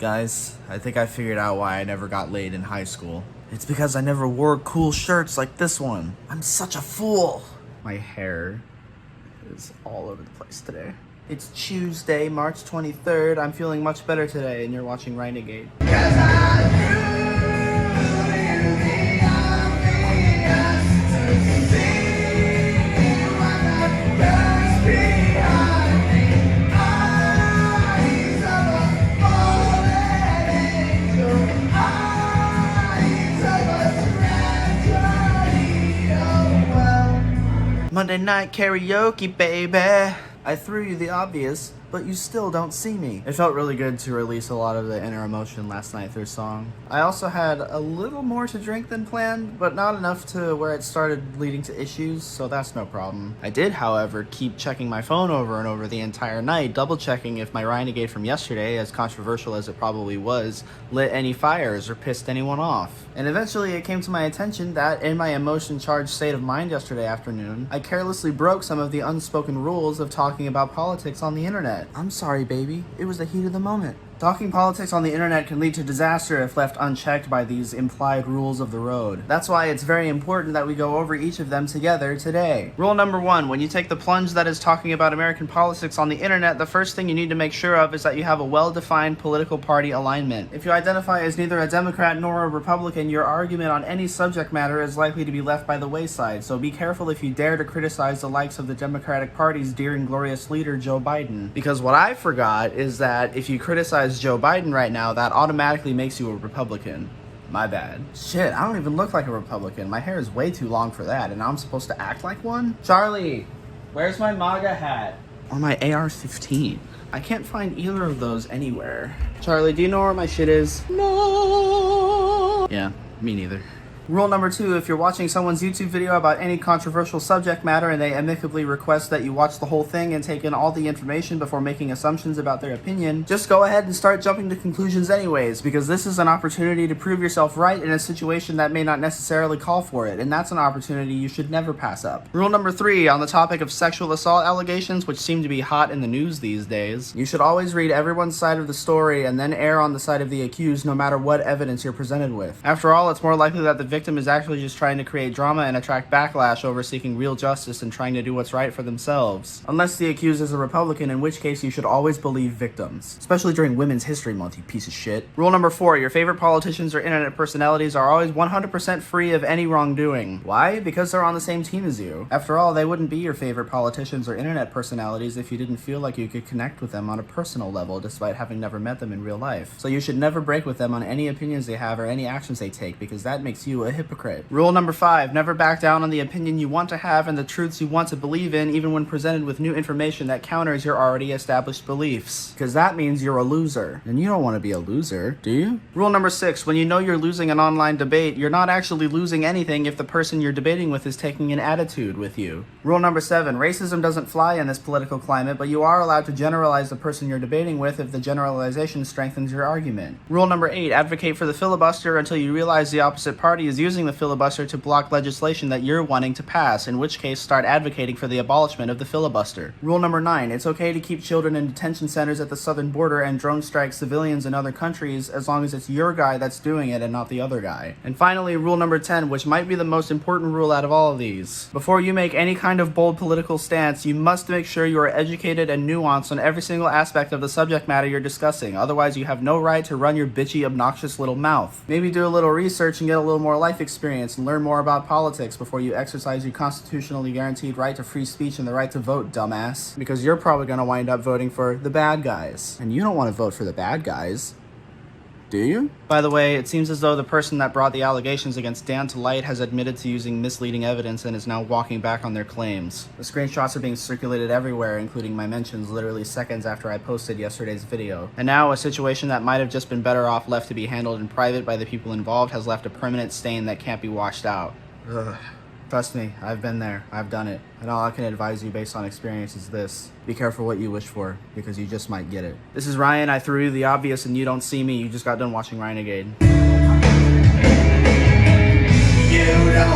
Guys, I think I figured out why I never got laid in high school. It's because I never wore cool shirts like this one. I'm such a fool. My hair is all over the place today. It's Tuesday, March 23rd. I'm feeling much better today, and you're watching RYNEGADE. Monday night karaoke, baby. I threw you the obvious, but you still don't see me. It felt really good to release a lot of the inner emotion last night through song. I also had a little more to drink than planned, but not enough to where it started leading to issues, so that's no problem. I did, however, keep checking my phone over and over the entire night, double checking if my RYNEGADE from yesterday, as controversial as it probably was, lit any fires or pissed anyone off. And eventually it came to my attention that in my emotion-charged state of mind yesterday afternoon, I carelessly broke some of the unspoken rules of talking about politics on the internet. I'm sorry, baby. It was the heat of the moment. Talking politics on the internet can lead to disaster if left unchecked by these implied rules of the road. That's why it's very important that we go over each of them together today. Rule number 1, when you take the plunge that is talking about American politics on the internet, the first thing you need to make sure of is that you have a well-defined political party alignment. If you identify as neither a Democrat nor a Republican, your argument on any subject matter is likely to be left by the wayside, so be careful if you dare to criticize the likes of the Democratic Party's dear and glorious leader, Joe Biden. Because what I forgot is that if you criticize Joe Biden right now, that automatically makes you a Republican. My bad. Shit, I don't even look like a Republican. My hair is way too long for that, and now I'm supposed to act like one? Charlie, where's my MAGA hat? Or my AR-15? I can't find either of those anywhere. Charlie, do you know where my shit is? No. Yeah, me neither. Rule number 2, if you're watching someone's YouTube video about any controversial subject matter and they amicably request that you watch the whole thing and take in all the information before making assumptions about their opinion, just go ahead and start jumping to conclusions anyways, because this is an opportunity to prove yourself right in a situation that may not necessarily call for it, and that's an opportunity you should never pass up. Rule number 3, on the topic of sexual assault allegations, which seem to be hot in the news these days, you should always read everyone's side of the story and then err on the side of the accused no matter what evidence you're presented with. After all, it's more likely that the victim is actually just trying to create drama and attract backlash over seeking real justice and trying to do what's right for themselves. Unless the accused is a Republican, in which case you should always believe victims. Especially during Women's History Month, you piece of shit. Rule number 4, your favorite politicians or internet personalities are always 100% free of any wrongdoing. Why? Because they're on the same team as you. After all, they wouldn't be your favorite politicians or internet personalities if you didn't feel like you could connect with them on a personal level despite having never met them in real life. So you should never break with them on any opinions they have or any actions they take, because that makes you a hypocrite. Rule number 5, never back down on the opinion you want to have and the truths you want to believe in, even when presented with new information that counters your already established beliefs. Because that means you're a loser. And you don't want to be a loser, do you? Rule number 6, when you know you're losing an online debate, you're not actually losing anything if the person you're debating with is taking an attitude with you. Rule number 7, racism doesn't fly in this political climate, but you are allowed to generalize the person you're debating with if the generalization strengthens your argument. Rule number 8, advocate for the filibuster until you realize the opposite party is using the filibuster to block legislation that you're wanting to pass, in which case start advocating for the abolishment of the filibuster. Rule number 9, it's okay to keep children in detention centers at the southern border and drone strike civilians in other countries as long as it's your guy that's doing it and not the other guy. And finally, rule number 10, which might be the most important rule out of all of these. Before you make any kind of bold political stance, you must make sure you are educated and nuanced on every single aspect of the subject matter you're discussing. Otherwise, you have no right to run your bitchy, obnoxious little mouth. Maybe do a little research and get a little more life experience and learn more about politics before you exercise your constitutionally guaranteed right to free speech and the right to vote, dumbass. Because you're probably going to wind up voting for the bad guys. And you don't want to vote for the bad guys. Do you? By the way, it seems as though the person that brought the allegations against Dan to light has admitted to using misleading evidence and is now walking back on their claims. The screenshots are being circulated everywhere, including my mentions literally seconds after I posted yesterday's video. And now, a situation that might have just been better off left to be handled in private by the people involved has left a permanent stain that can't be washed out. Ugh. Trust me, I've been there, I've done it, and all I can advise you based on experience is this. Be careful what you wish for, because you just might get it. This is Ryan, I threw you the obvious and you don't see me, you just got done watching RYNEGADE. You don't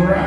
right.